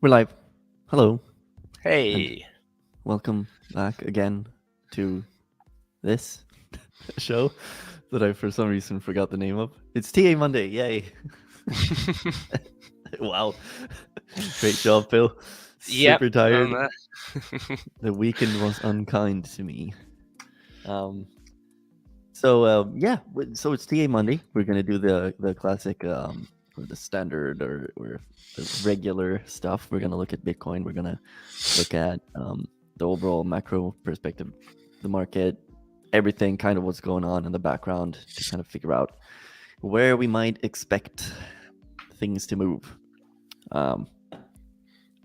We're live. Hello, and Hey. welcome back again to this show that I, for some reason, forgot the name of. It's TA Monday. Yay. Wow. Great job, Phil. Yep. Super tired. Um, The weekend was unkind to me. So it's TA Monday. We're gonna do the classic or the standard or the regular stuff. We're gonna look at Bitcoin. We're gonna look at the overall macro perspective, the market, everything, kind of what's going on in the background to kind of figure out where we might expect things to move. Um,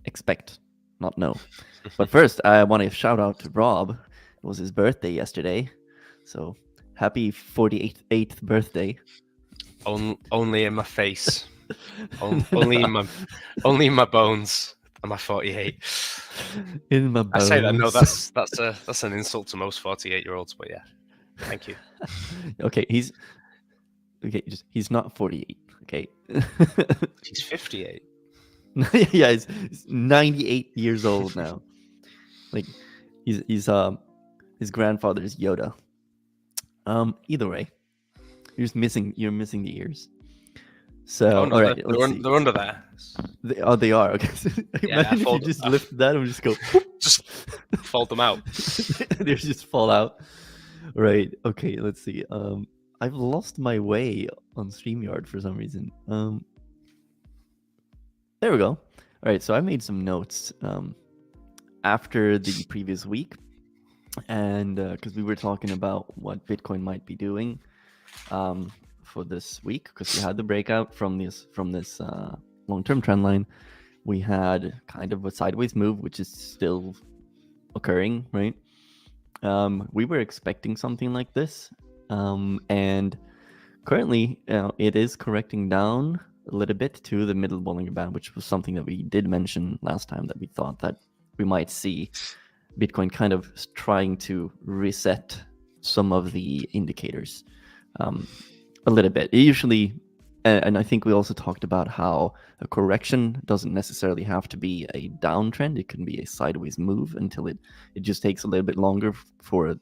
expect, not know. But first, I want to shout out to Rob. It was his birthday yesterday, so happy 48th birthday. only in my face. Only in my bones. Am I 48? In my I say that. No, bones. that's an insult to most 48-year-olds. But yeah, thank you. Okay, he's not 48. Okay. He's 58. Yeah, he's 98 years old now. Like he's his grandfather's Yoda. Either way, you're missing the ears. Oh So no, all right, let's see. they're under there. They are okay. Yeah, Imagine if you just lift that and just go. just fold them out. They just fall out. Right. Okay. Let's see. I've lost my way on StreamYard for some reason. There we go. All right. So I made some notes after the previous week, and because we were talking about what Bitcoin might be doing for this week, because we had the breakout from this long-term trend line. We had kind of a sideways move, which is still occurring, right? We were expecting something like this, and currently it is correcting down a little bit to the middle Bollinger Band, which was something that we did mention last time, that we thought that we might see Bitcoin kind of trying to reset some of the indicators a little bit. It usually, and I think we also talked about how a correction doesn't necessarily have to be a downtrend. It can be a sideways move until it just takes a little bit longer for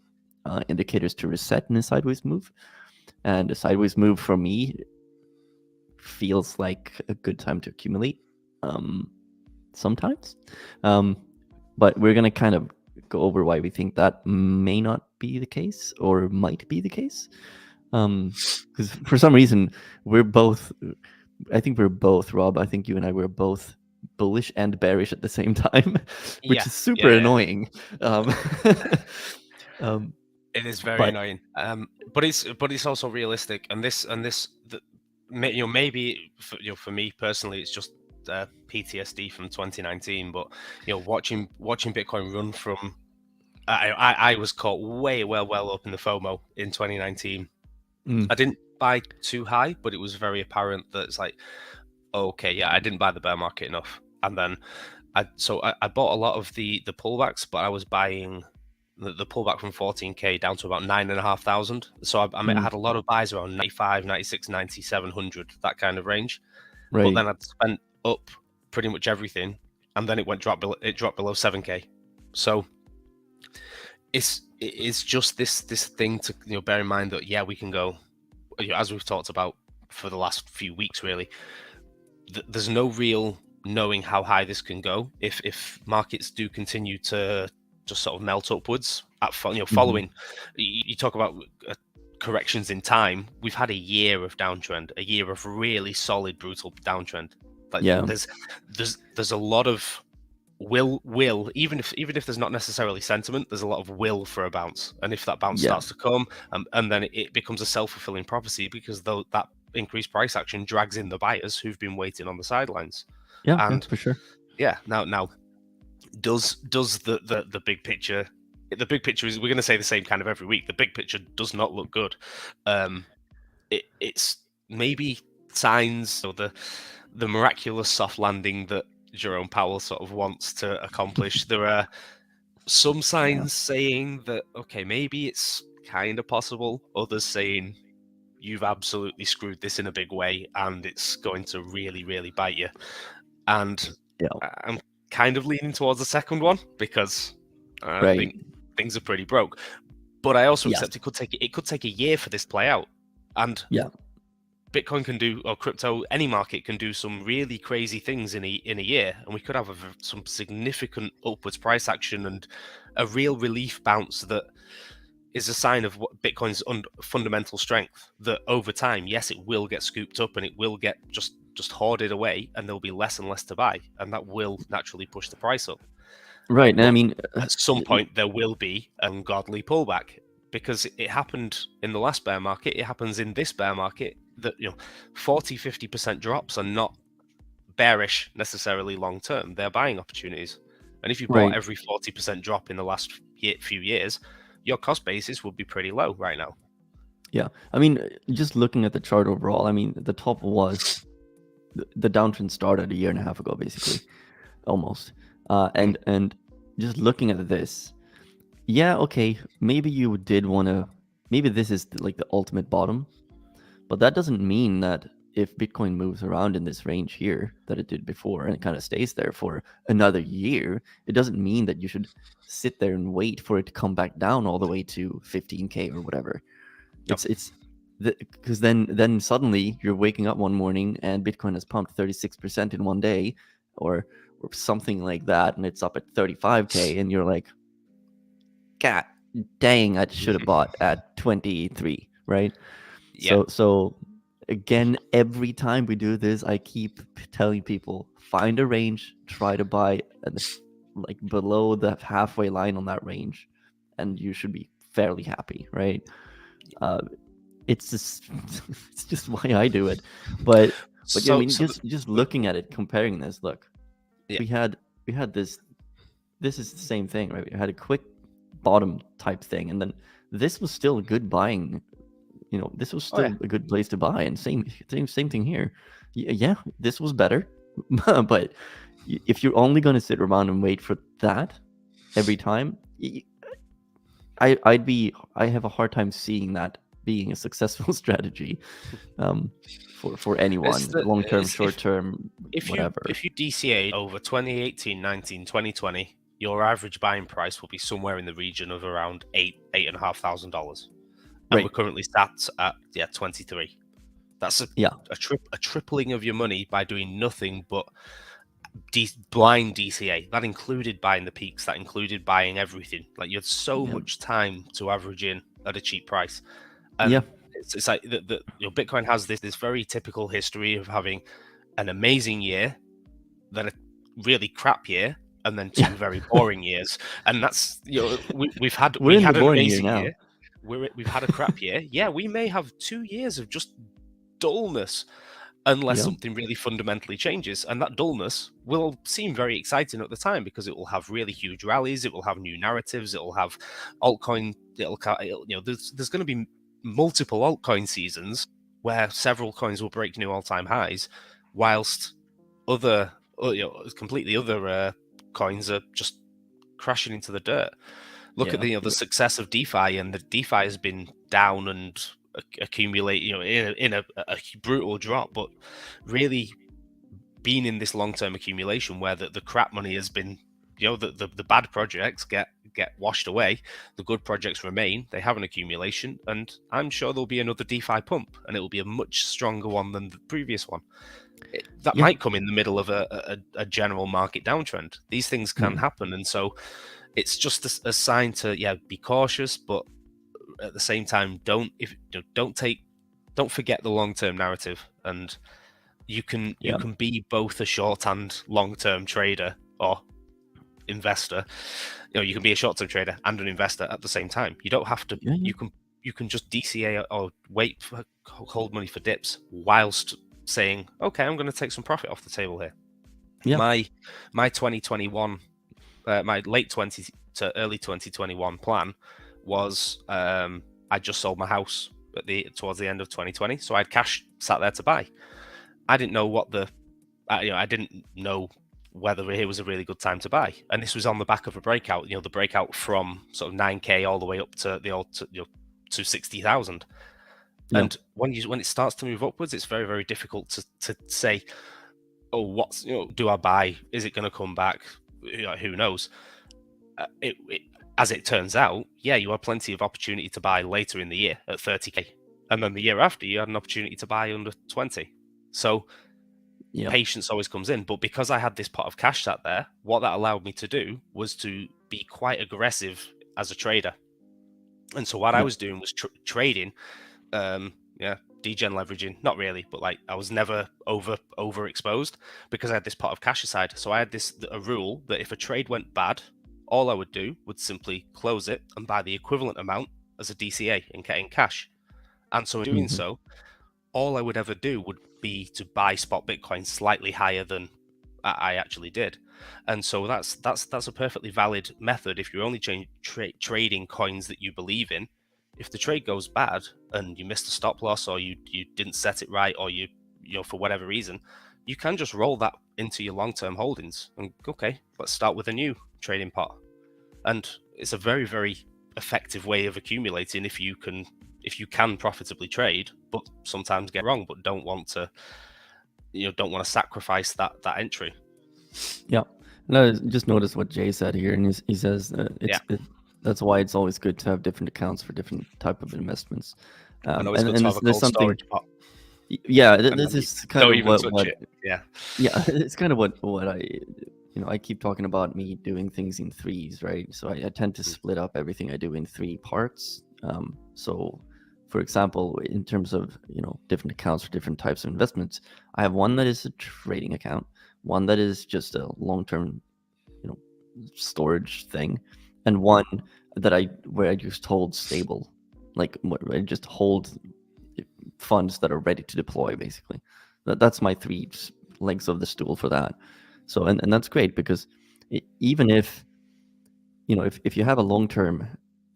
indicators to reset in a sideways move. And a sideways move for me feels like a good time to accumulate sometimes. But we're going to kind of go over why we think that may not be the case or might be the case. Because for some reason, I think we're both, Rob, I think you and I were both bullish and bearish at the same time, which Yeah, is super annoying. It is very But annoying. But it's also realistic, and maybe for me personally, it's just PTSD from 2019. But watching Bitcoin run from, I was caught way well up in the FOMO in 2019. I didn't buy too high, but it was very apparent that it's like, okay, yeah, I didn't buy the bear market enough, and then I bought a lot of the pullbacks, but I was buying the pullback from 14k down to about 9,500. So I had a lot of buys around 95, 96, 9700, that kind of range. right. But then I'd spent up pretty much everything, and then it dropped below 7k. So it's just this thing to bear in mind that we can go, as we've talked about for the last few weeks, really. There's no real knowing how high this can go if markets do continue to just sort of melt upwards at following. You talk about corrections in time. We've had a year of downtrend, a year of really solid, brutal downtrend. Like there's a lot of will even if there's not necessarily sentiment, there's a lot of will for a bounce, and if that bounce starts to come, and then it becomes a self-fulfilling prophecy, because though that increased price action drags in the buyers who've been waiting on the sidelines. And for sure. Now does the big picture, the big picture is, we're going to say the same kind of every week, the big picture does not look good. It's maybe signs of the miraculous soft landing that Jerome Powell sort of wants to accomplish. There are some signs saying that, okay, maybe it's kind of possible. Others saying you've absolutely screwed this in a big way and it's going to really, really bite you. And Yeah. I'm kind of leaning towards the second one because I Right. think things are pretty broke. But I also Yes. accept it could take a year for this to play out, and Yeah. Bitcoin can do, or crypto, any market can do some really crazy things in a year, and we could have some significant upwards price action and a real relief bounce that is a sign of what Bitcoin's fundamental strength. That over time, yes, it will get scooped up and it will get just hoarded away, and there'll be less and less to buy, and that will naturally push the price up. Right. And But I mean, at some point, there will be an ungodly pullback because it happened in the last bear market. It happens in this bear market that 40-50% drops are not bearish necessarily long term. They're buying opportunities, and if you bought right. every 40% drop in the last few years, your cost basis would be pretty low right now. Yeah. I mean, just looking at the chart overall, I mean, the top was the downtrend started a year and a half ago, basically, almost. And just looking at this, yeah, okay, maybe you did want to, maybe this is like the ultimate bottom, but that doesn't mean that if Bitcoin moves around in this range here that it did before and it kind of stays there for another year, it doesn't mean that you should sit there and wait for it to come back down all the way to 15K or whatever. Yep. It's because then suddenly you're waking up one morning and Bitcoin has pumped 36% in one day, or something like that, and it's up at 35K, and you're like, God dang, I should have bought at 23, right? Yeah. So again, every time we do this, I keep telling people, find a range, try to buy like below the halfway line on that range, and you should be fairly happy, right? It's just why I do it. But yeah, I mean, just looking at it, comparing this, look, Yeah. we had this. This is the same thing, right? We had a quick bottom type thing, and then this was still a good buying. This was still a good place to buy, and same thing here. Yeah, this was better, but if you're only going to sit around and wait for that every time, I have a hard time seeing that being a successful strategy for anyone, long term, short term, whatever. If you DCA over 2018, 19, 2020, your average buying price will be somewhere in the region of around $8,500. And Right. we're currently sat at 23. That's a tripling of your money by doing nothing but blind DCA. That included buying the peaks. That included buying everything. Like, you had so much time to average in at a cheap price. And it's like Bitcoin has this very typical history of having an amazing year, then a really crap year, and then two very boring years. And that's we've had an amazing year. We've had a crap year. Yeah, we may have 2 years of just dullness unless something really fundamentally changes, and that dullness will seem very exciting at the time because it will have really huge rallies, it will have new narratives, it will have altcoin, there's going to be multiple altcoin seasons where several coins will break new all-time highs, whilst other completely other coins are just crashing into the dirt. Look at the success of DeFi, and the DeFi has been down and accumulate, in a brutal drop, but really being in this long-term accumulation where the crap money has been, the bad projects get washed away, the good projects remain, they have an accumulation, and I'm sure there'll be another DeFi pump, and it will be a much stronger one than the previous one. That might come in the middle of a general market downtrend. These things can happen, and so it's just a sign to be cautious, but at the same time, don't forget the long-term narrative, and you can be both a short and long-term trader or investor. You can be a short-term trader and an investor at the same time. You don't have to. You can just DCA or hold money for dips whilst saying, okay, I'm going to take some profit off the table here. My 2021, my late 20 to early 2021 plan was I just sold my house towards the end of 2020, so I had cash sat there to buy. I didn't know I didn't know whether it was a really good time to buy, and this was on the back of a breakout. The breakout from sort of 9K all the way up to to 60,000. And when it starts to move upwards, it's very, very difficult to say, oh, what's, do I buy? Is it going to come back? Who knows? As it turns out, yeah, you had plenty of opportunity to buy later in the year at 30k, and then the year after you had an opportunity to buy under 20. So Yeah. patience always comes in. But because I had this pot of cash sat there, what that allowed me to do was to be quite aggressive as a trader. And so what I Yeah. was doing was trading, degen leveraging, not really, but like I was never overexposed because I had this pot of cash aside. So I had a rule that if a trade went bad, all I would do would simply close it and buy the equivalent amount as a DCA and get in cash. And so in doing so, all I would ever do would be to buy spot Bitcoin slightly higher than I actually did. And so that's a perfectly valid method if you're only trading coins that you believe in. If the trade goes bad and you missed a stop loss, or you didn't set it right, or you for whatever reason, you can just roll that into your long-term holdings and okay, let's start with a new trading pot. And it's a very, very effective way of accumulating if you can profitably trade, but sometimes get wrong, but don't want to sacrifice that entry. Yeah. No, just notice what Jay said here, and he says that's why it's always good to have different accounts for different type of investments. And always good to have a cold storage pot. Yeah, this is kind of what yeah, it's kind of what I keep talking about me doing things in threes, right? So I tend to split up everything I do in three parts. So for example, in terms of different accounts for different types of investments, I have one that is a trading account, one that is just a long-term storage thing, and one where I just hold stable, like I just hold funds that are ready to deploy, basically. That's my three legs of the stool for that. So and that's great because even if if you have a long-term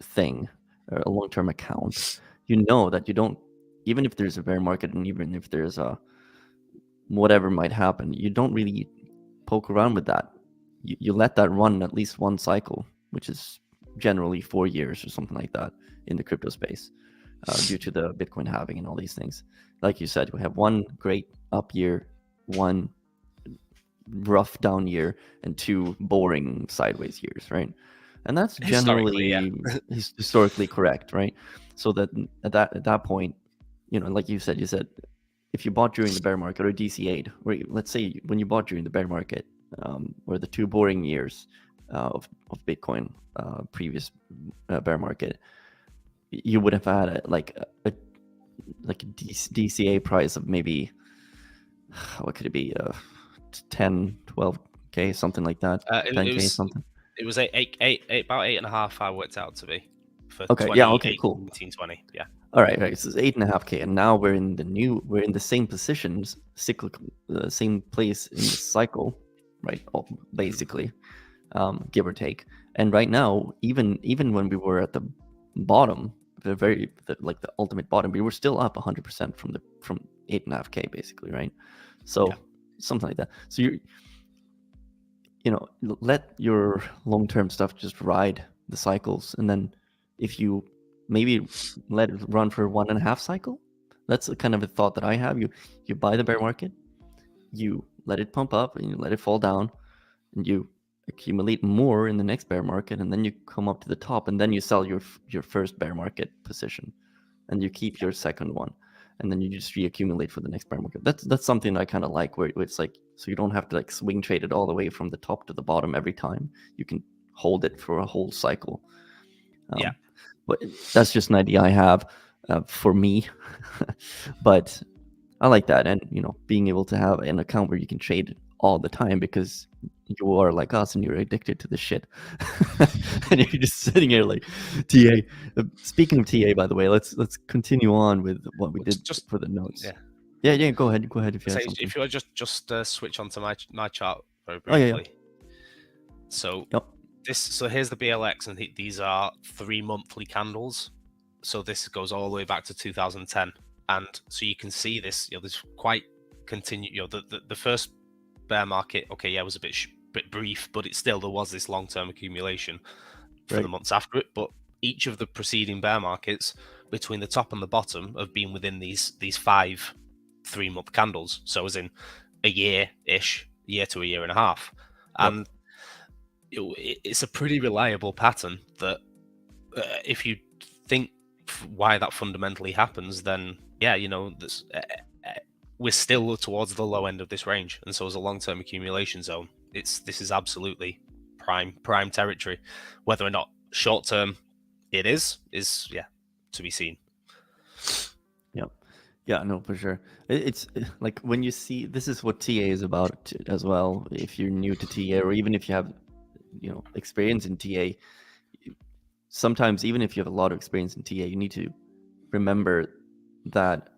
thing or a long-term account, that you don't, even if there's a bear market and even if there's a whatever might happen, you don't really poke around with that. You let that run at least one cycle, which is generally 4 years or something like that in the crypto space, due to the Bitcoin halving and all these things. Like you said, we have one great up year, one rough down year, and two boring sideways years, right? And that's generally historically correct, right? So that at that point, like you said, if you bought during the bear market or DCA'd, or let's say when you bought during the bear market, or the two boring years of Bitcoin, previous bear market, you would have had a DCA price of maybe, what could it be, 10, 12k, something like that, 10k something. It was about 8.5. I worked out to be for okay. Yeah. Okay. Cool. 1920. Yeah. All right. So it's 8.5k, and now we're in the same positions, cyclical, same place in the cycle, right? Basically, give or take. And right now, even when we were at the bottom, the ultimate bottom, we were still up 100% from 8.5k, basically, right? So something like that. So let your long-term stuff just ride the cycles, and then if you maybe let it run for 1.5 cycle, that's kind of a thought that I have. You buy the bear market, you let it pump up, and you let it fall down, and you accumulate more in the next bear market, and then you come up to the top, and then you sell your first bear market position, and you keep your second one, and then you just reaccumulate for the next bear market. That's something I kind of like, where it's like, so you don't have to swing trade it all the way from the top to the bottom every time. You can hold it for a whole cycle. But that's just an idea I have for me. But I like that, and being able to have an account where you can trade all the time, because you are like us and you're addicted to the shit. And you're just sitting here like, TA. Speaking of TA, by the way, let's continue on with what we did just for the notes. Yeah. Go ahead if you have something. If you just switch onto my chart very briefly. Oh, yeah. So here's the BLX, and these are 3 monthly candles. So this goes all the way back to 2010, and so you can see this. There's quite continue. The first bear market, was a bit brief, but there was this long-term accumulation for the months after it. But each of the preceding bear markets, between the top and the bottom, have been within these 5 3-month candles. So as in a year to a year and a half, and it's a pretty reliable pattern that if you think why that fundamentally happens, then yeah, we're still towards the low end of this range, and so as a long-term accumulation zone, this is absolutely prime territory. Whether or not short-term it is yeah, to be seen. Yeah, no, for sure. It's like when you see, this is what TA is about as well. If you're new to TA, or even if you have, experience in TA, sometimes even if you have a lot of experience in TA, you need to remember that,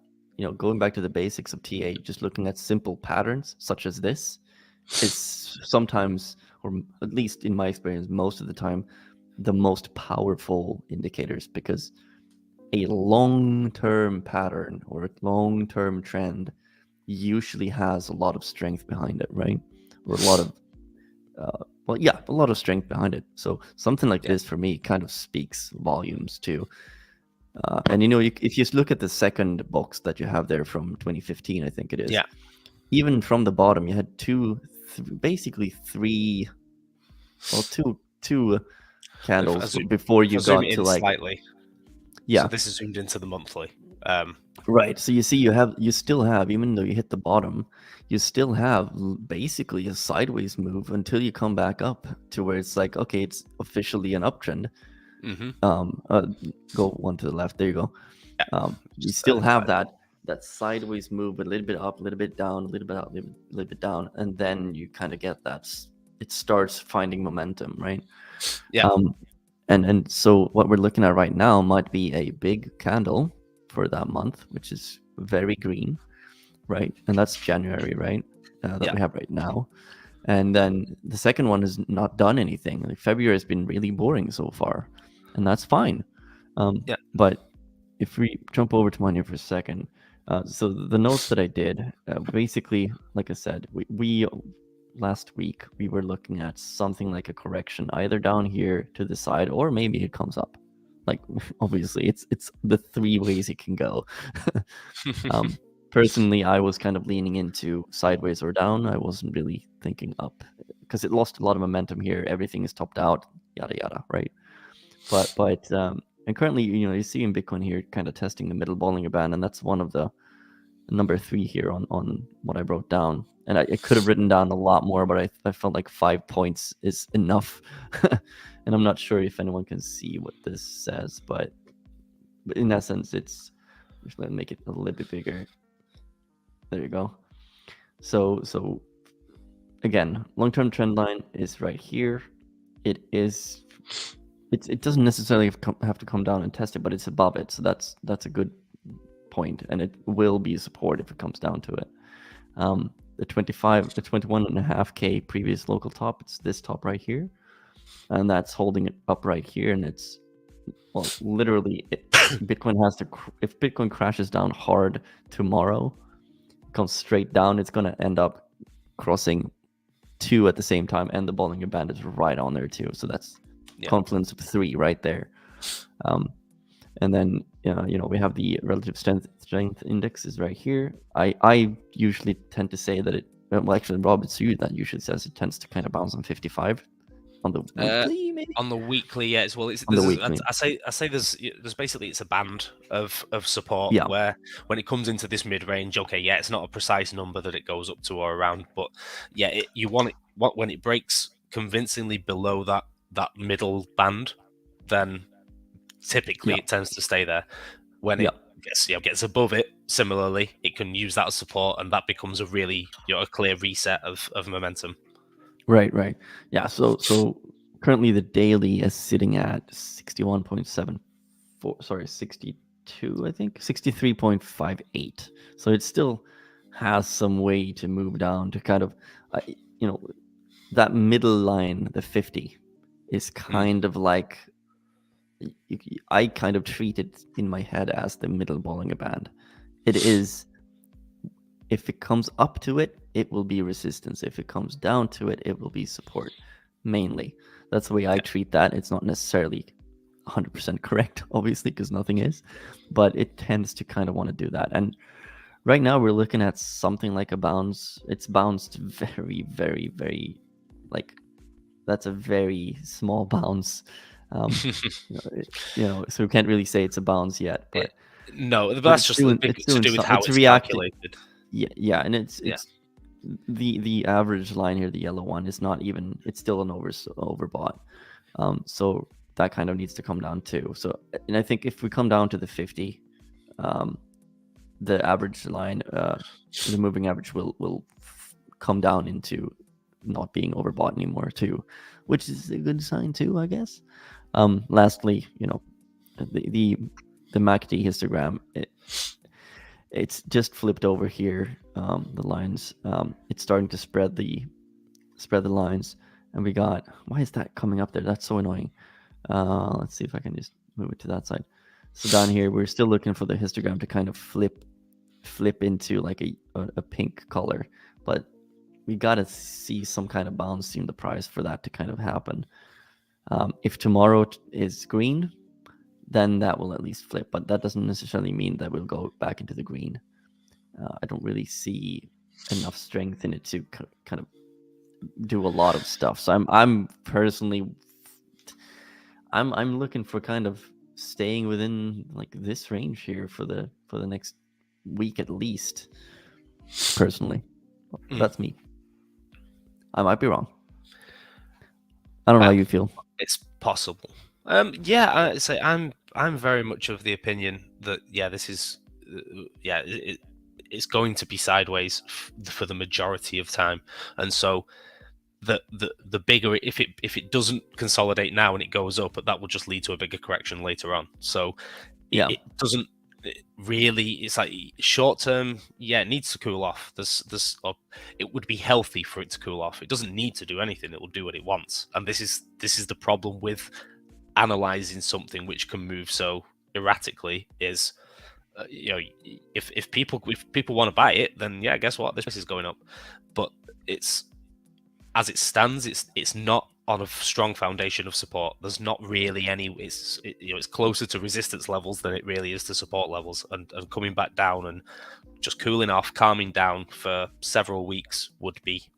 going back to the basics of TA, just looking at simple patterns such as this is sometimes, or at least in my experience, most of the time, the most powerful indicators, because a long-term pattern or a long-term trend usually has a lot of strength behind it, right? Or a lot of, a lot of strength behind it. So something like this for me kind of speaks volumes too. And if you look at the second box that you have there from 2015, I think it is. Yeah. Even from the bottom, you had basically three candles before you got to like slightly. Yeah. So this is zoomed into the monthly. Right. So you see, you still have, even though you hit the bottom, you still have basically a sideways move until you come back up to where it's like, okay, it's officially an uptrend. Go one to the left. There you go. You still have that sideways move, a little bit up, a little bit down, a little bit up, a little bit down, and then you kind of get that. It starts finding momentum, right? Yeah. And so what we're looking at right now might be a big candle for that month, which is very green, right? And that's January, right? That we have right now. And then the second one has not done anything. Like February has been really boring so far, and that's fine. But if we jump over to mine here for a second, so the notes that I did, basically, like I said, we last week we were looking at something like a correction either down here to the side, or maybe it comes up. Like, obviously it's the three ways it can go. Personally, I was kind of leaning into sideways or down. I wasn't really thinking up because it lost a lot of momentum here. Everything is topped out, yada yada, right? But and currently, you see in Bitcoin here kind of testing the middle Bollinger Band, and that's one of the number 3 here on what I wrote down. And I could have written down a lot more, but I felt like 5 points is enough. And I'm not sure if anyone can see what this says, but in essence, it's, let me make it a little bit bigger. There you go. So again, long-term trend line is right here. It doesn't necessarily have to come down and test it, but it's above it. So that's a good point, and it will be support if it comes down to it. The 21.5K previous local top, it's this top right here, and that's holding it up right here. And it's, well, literally, Bitcoin has to, if Bitcoin crashes down hard tomorrow, comes straight down, it's going to end up crossing 2 at the same time, and the Bollinger Band is right on there too. So that's confluence of 3 right there. And then we have the relative strength index is right here. I usually tend to say that actually Rob, it's you that usually says it tends to kind of bounce on 55 on the weekly, maybe? On the weekly, yes. Well, I say there's basically, it's a band of support where when it comes into this mid range, okay, it's not a precise number that it goes up to or around, but you want it when it breaks convincingly below that middle band, then typically it tends to stay there. When it gets above it, similarly, it can use that as support, and that becomes a really a clear reset of momentum. Right. Yeah. So currently the daily is sitting at 61.74. Sorry, 62. I think 63.58. So it still has some way to move down to kind of, that middle line, the 50, is kind of like, I kind of treat it in my head as the middle Bollinger Band. It is, if it comes up to it, it will be resistance. If it comes down to it, it will be support, mainly. That's the way I treat that. It's not necessarily 100% correct, obviously, because nothing is, but it tends to kind of want to do that. And right now we're looking at something like a bounce. It's bounced very, very, very, like, that's a very small bounce. So we can't really say it's a bounce yet, It, but no, but but that's it's just a doing big it's to doing do with some. how It's it's reacting. calculated. Yeah, and it's Yeah. it's the average line here, the yellow one, is not even. It's still an overbought. So that kind of needs to come down too. So, and I think if we come down to the 50, the average line, the moving average will come down into not being overbought anymore too, which is a good sign too, I guess. Lastly, the MACD histogram, it's just flipped over here. The lines, it's starting to spread the lines, and we got, why is that coming up there? That's so annoying. Let's see if I can just move it to that side. So down here, we're still looking for the histogram to kind of flip into like a pink color, but we gotta see some kind of bounce in the price for that to kind of happen. If tomorrow is green, then that will at least flip, but that doesn't necessarily mean that we'll go back into the green. I don't really see enough strength in it to kind of do a lot of stuff. So I'm personally, I'm looking for kind of staying within like this range here for the next week at least. Personally, that's me. I might be wrong. I don't know how you feel. It's possible. Yeah, I say I'm very much of the opinion that this is it's going to be sideways for the majority of time, and so the bigger, if it doesn't consolidate now and it goes up, that will just lead to a bigger correction later on. So it doesn't really, it's like short term, it needs to cool off. It would be healthy for it to cool off. It doesn't need to do anything. It will do what it wants, and this is the problem with analyzing something which can move so erratically. Is if people want to buy it, then guess what, this price is going up. But it's, as it stands, it's not on a strong foundation of support. There's not really any. It's closer to resistance levels than it really is to support levels, and coming back down and just cooling off, calming down for several weeks would be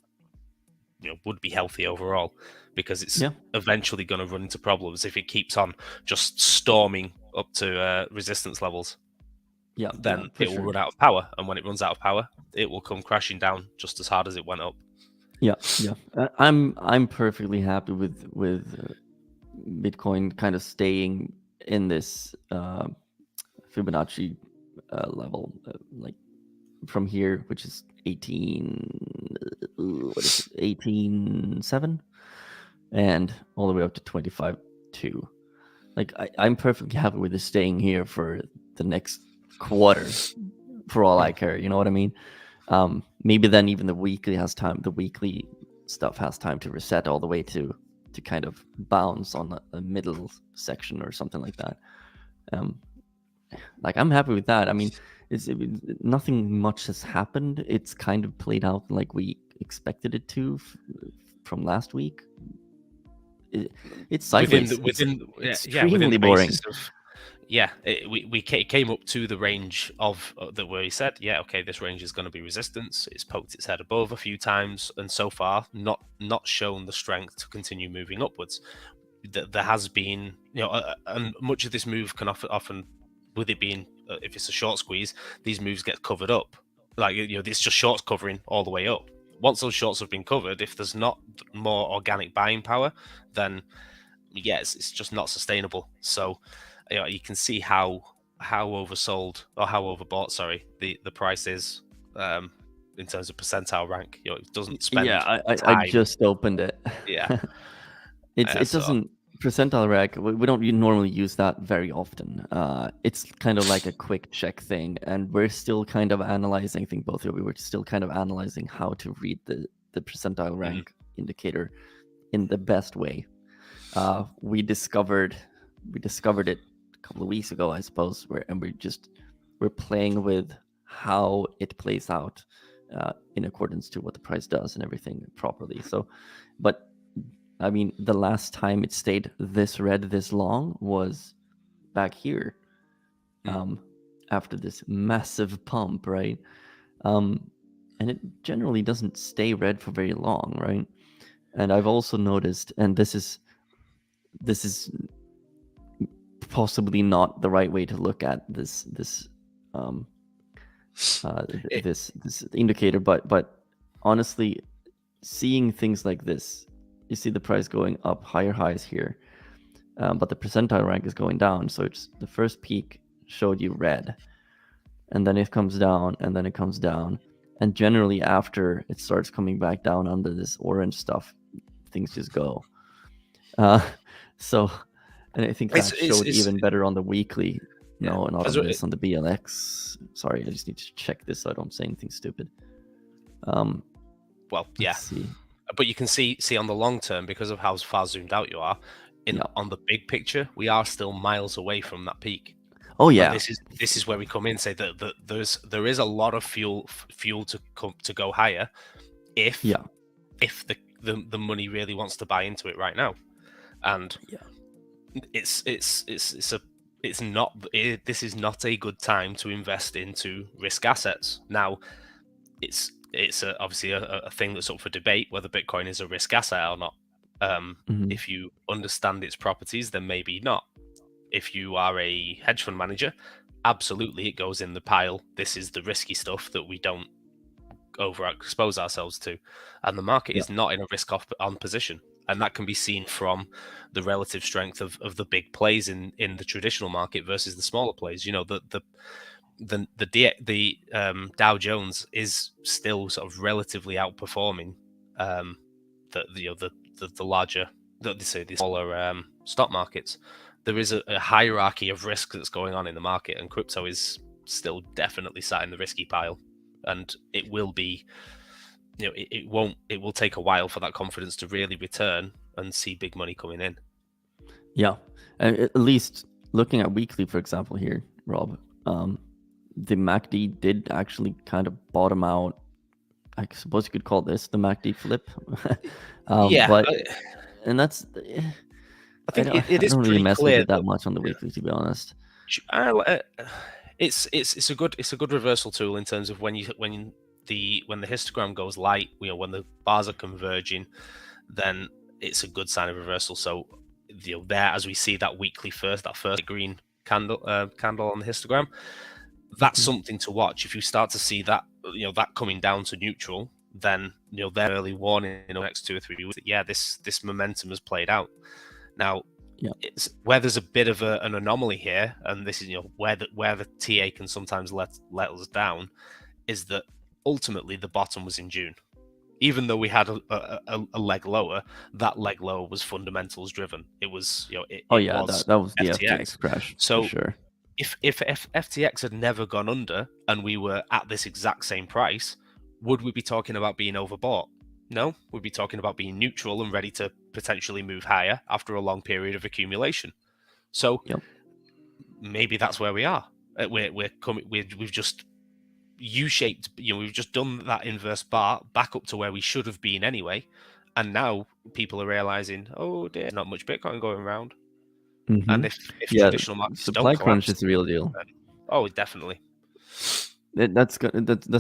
healthy overall, because it's eventually going to run into problems if it keeps on just storming up to resistance levels. Then it will run out of power, and when it runs out of power, it will come crashing down just as hard as it went up. I'm perfectly happy with Bitcoin kind of staying in this Fibonacci level, like from here, which is 18.7, and all the way up to 25.2. Like I'm perfectly happy with this staying here for the next quarter, for all I care. You know what I mean? Maybe then even the weekly stuff has time to reset all the way to kind of bounce on a middle section or something like that. Like I'm happy with that. I mean, nothing much has happened. It's kind of played out like we expected it to from last week. It's sideways. Within extremely boring. We came up to the range of that where he said, okay, this range is going to be resistance. It's poked its head above a few times, and so far not shown the strength to continue moving upwards. There has been, and much of this move can often, with it being, if it's a short squeeze, these moves get covered up. Like, it's just shorts covering all the way up. Once those shorts have been covered, if there's not more organic buying power, then it's just not sustainable. So you can see how oversold, or how overbought, sorry, the price is in terms of percentile rank. It doesn't spend I just opened it. It doesn't percentile rank. We don't normally use that very often. It's kind of like a quick check thing, and we're still kind of analyzing. I think both of you were still kind of analyzing how to read the percentile rank indicator in the best way. We discovered it a couple of weeks ago, I suppose, we're playing with how it plays out in accordance to what the price does and everything properly. So, but I mean, the last time it stayed this red this long was back here. after this massive pump, right? Um, and it generally doesn't stay red for very long, right? And I've also noticed, and this is possibly not the right way to look at um, It, this indicator, but honestly, seeing things like this, you see the price going up, higher highs here, but the percentile rank is going down. So it's the first peak showed you red, and then it comes down, and then it comes down, and generally after it starts coming back down under this orange stuff, things just go. Uh, so, and I think that showed it's even better on the weekly. yeah. No, not As on this, on the BLX. Sorry, I just need to check this so I don't say anything stupid. Well, yeah, Let's see. but you can see on the long term, because of how far zoomed out you are, Yeah. on the big picture, we are still miles away from that peak. Oh And yeah. this is where we come in and say that there is a lot of fuel to go higher if Yeah. the money really wants to buy into it right now. And Yeah. this is not a good time to invest into risk assets. Now, it's obviously a thing that's up for debate whether Bitcoin is a risk asset or not. Mhm. If you understand its properties, then maybe not. If you are a hedge fund manager, absolutely it goes in the pile. This is the risky stuff that we don't overexpose ourselves to. And the market Yeah. is not in a risk off on position. And that can be seen from the relative strength of the big plays in the traditional market versus the smaller plays. You know, the Dow Jones is still sort of relatively outperforming the larger, the smaller stock markets. There is a hierarchy of risk that's going on in the market, and crypto is still definitely sat in the risky pile, and it will be. You know, it will take a while for that confidence to really return and see big money coming in. Yeah. And at least looking at weekly, for example, here, Rob, the MACD did actually kind of bottom out. I suppose you could call this the MACD flip. Yeah, but and that's I think I it is don't really pretty mess with clear it that much on the weekly, to be honest. It's a good reversal tool in terms of when the histogram goes light, you know, when the bars are converging, then it's a good sign of reversal. So, you know, there as we see that first green candle on the histogram, that's something to watch. If you start to see that, you know, that coming down to neutral, then, you know, their early warning in the next 2 or 3 weeks that, yeah, this momentum has played out. Now, Yeah. it's where there's a bit of an anomaly here, and this is, you know, where the TA can sometimes let us down, is that ultimately the bottom was in June. Even though we had a leg lower, that leg lower was fundamentals driven. It was, you know, it was that was the FTX. FTX crash So for sure. if FTX had never gone under and we were at this exact same price, would we be talking about being overbought? No, we'd be talking about being neutral and ready to potentially move higher after a long period of accumulation. So Yep. maybe that's where we are. We've just U-shaped. You know, we've just done that inverse bar back up to where we should have been anyway, and now people are realizing, oh dear, not much Bitcoin going around. And if Yeah, traditional markets don't supply crunch collapse, is the real deal. then, oh, definitely. That's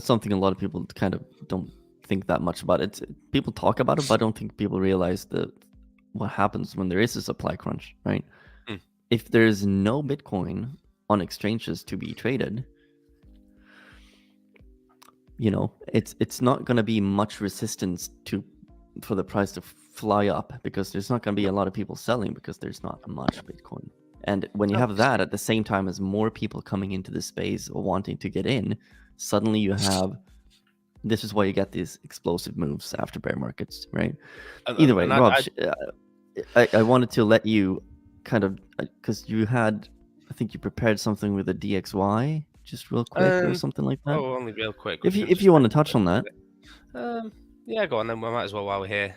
something a lot of people kind of don't think that much about. People talk about it, but I don't think people realize what happens when there is a supply crunch, right? Mm. If there's no Bitcoin on exchanges to be traded, you know, it's not going to be much resistance for the price to fly up, because there's not going to be a lot of people selling because there's not much Bitcoin. And when you have that at the same time as more people coming into the space or wanting to get in, suddenly you have, this is why you get these explosive moves after bear markets, right? Either way, Rob, I wanted to let you kind of, because you had, I think you prepared something with a DXY, just real quick or something like that. Oh, only real quick. If you want to touch on that. Yeah, go on then. We might as well while we're here.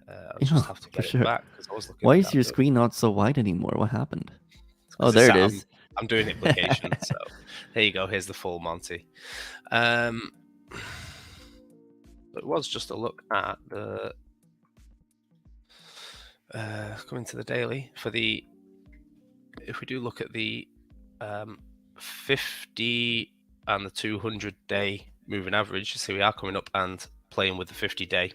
I'll Yeah, just have to for get sure. it back because I was looking. Why at is that, your but screen not so wide anymore? What happened? Oh, it's there it sat is. I'm doing implication. So here you go. Here's the full Monty. It was just a look at the coming to the daily for the. If we do look at the 50 and the 200-day moving average. So we are coming up and playing with the 50-day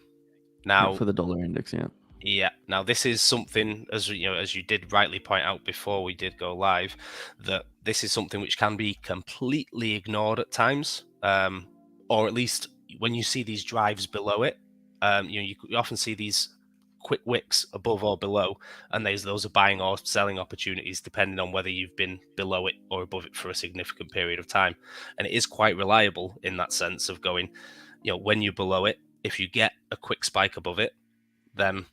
now. for the dollar index, yeah. Yeah. Now this is something, as you did rightly point out before we did go live, that this is something which can be completely ignored at times, or at least when you see these drives below it. You often see these quick wicks above or below, and those are buying or selling opportunities depending on whether you've been below it or above it for a significant period of time. And it is quite reliable in that sense of going, when you're below it, if you get a quick spike above it, then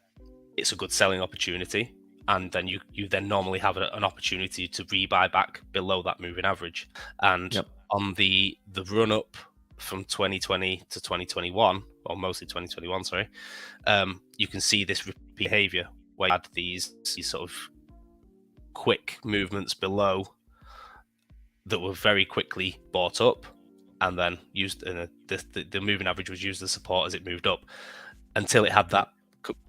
it's a good selling opportunity, and then you then normally have an opportunity to rebuy back below that moving average. And on the run up from 2020 to 2021, or mostly 2021, sorry, you can see this behavior where you had these sort of quick movements below that were very quickly bought up, and then used. The moving average was used as support as it moved up until it had that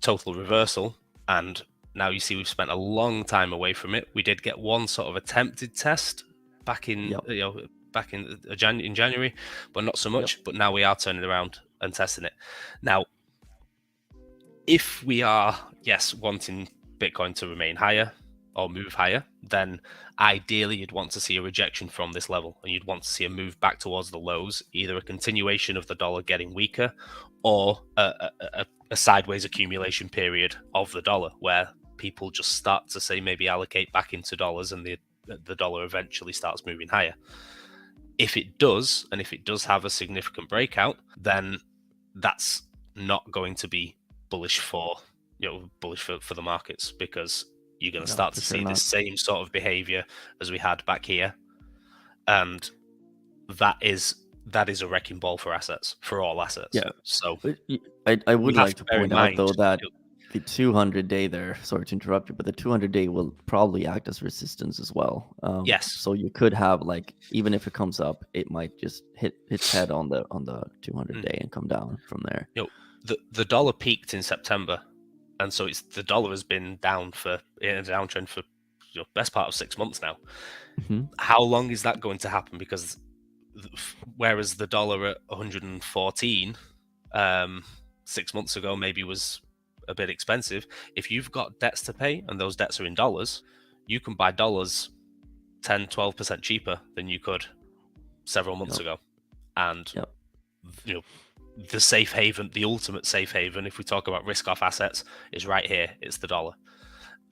total reversal. And now you see we've spent a long time away from it. We did get one sort of attempted test back in in January, but not so much. But now we are turning around and testing it. Now, if we are wanting Bitcoin to remain higher or move higher, then ideally you'd want to see a rejection from this level, and you'd want to see a move back towards the lows, either a continuation of the dollar getting weaker, or a sideways accumulation period of the dollar where people just start to say maybe allocate back into dollars, and the dollar eventually starts moving higher. If it does, and if it does have a significant breakout, then that's not going to be bullish for the markets, because you're going to start to see the same sort of behavior as we had back here, and that is a wrecking ball for assets, for all assets. Yeah. So I would like to point out though that the 200-day there, sorry to interrupt you, but the 200-day will probably act as resistance as well. Yes. So you could have, like, even if it comes up, it might just hit its head on the 200-day and come down from there. The dollar peaked in September, and so the dollar has been down in a downtrend for best part of 6 months now. Mm-hmm. How long is that going to happen? Because whereas the dollar at 114 6 months ago maybe was a bit expensive, if you've got debts to pay and those debts are in dollars, you can buy dollars 10-12% cheaper than you could several months ago. And the safe haven, the ultimate safe haven, if we talk about risk off assets, is right here. It's the dollar.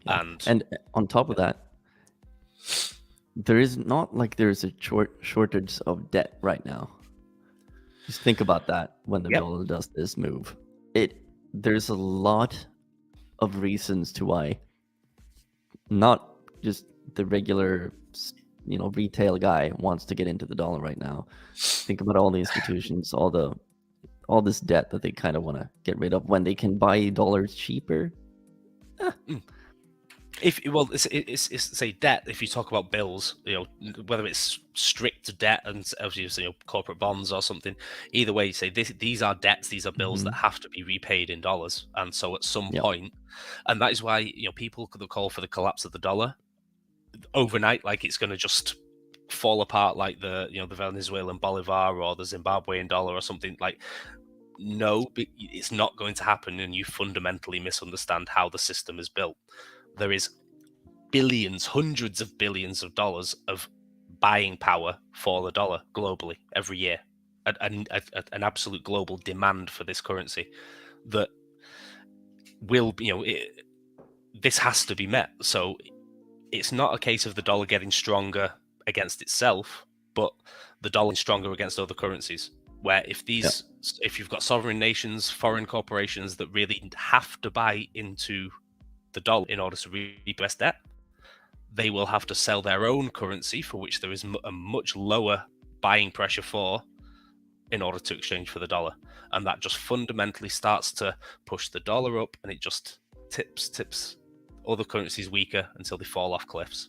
And on top of that, there is not like there's a shortage of debt right now. Just think about that when the dollar does this move. There's a lot of reasons to why not just the regular retail guy wants to get into the dollar right now. Think about all the institutions, all this debt that they kind of want to get rid of when they can buy dollars cheaper. It's say debt. If you talk about bills, whether it's strict debt and obviously corporate bonds or something, either way, you say these are debts, these are bills that have to be repaid in dollars, and so at some point, and that is why people could call for the collapse of the dollar overnight, like it's going to just fall apart, like the Venezuelan bolivar or the Zimbabwean dollar or something. Like, no, it's not going to happen, and you fundamentally misunderstand how the system is built. There is billions, hundreds of billions of dollars of buying power for the dollar globally every year, an absolute global demand for this currency that will, this has to be met. So it's not a case of the dollar getting stronger against itself, but the dollar is stronger against other currencies. Where if you've got sovereign nations, foreign corporations that really have to buy into the dollar in order to repay debt, they will have to sell their own currency, for which there is a much lower buying pressure for, in order to exchange for the dollar. And that just fundamentally starts to push the dollar up, and it just tips other currencies weaker until they fall off cliffs.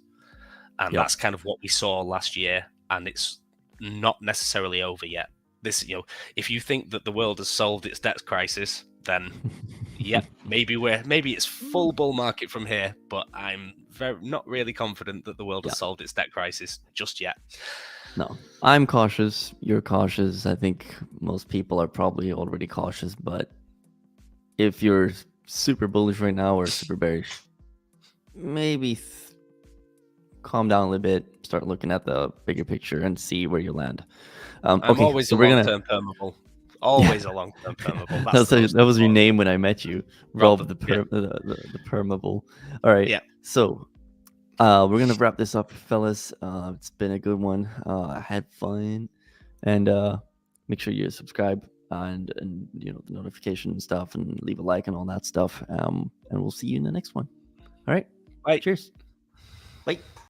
And that's kind of what we saw last year, and it's not necessarily over yet. This, if you think that the world has solved its debt crisis, then maybe it's full bull market from here, but I'm not really confident that the world Yeah. has solved its debt crisis just yet. No, I'm cautious. You're cautious. I think most people are probably already cautious. But if you're super bullish right now or super bearish, maybe calm down a little bit, start looking at the bigger picture, and see where you land. I'm Okay, always so a we're gonna. long-term permeable. Always a long-term permeable. That was your name when I met you, Rob, Rob, the yeah. the permeable. All right, Yeah. so we're gonna wrap this up, fellas. It's been a good one. I had fun, and make sure you subscribe and you know the notification and stuff, and leave a like and all that stuff. And we'll see you in the next one. All right, Bye. cheers. Bye.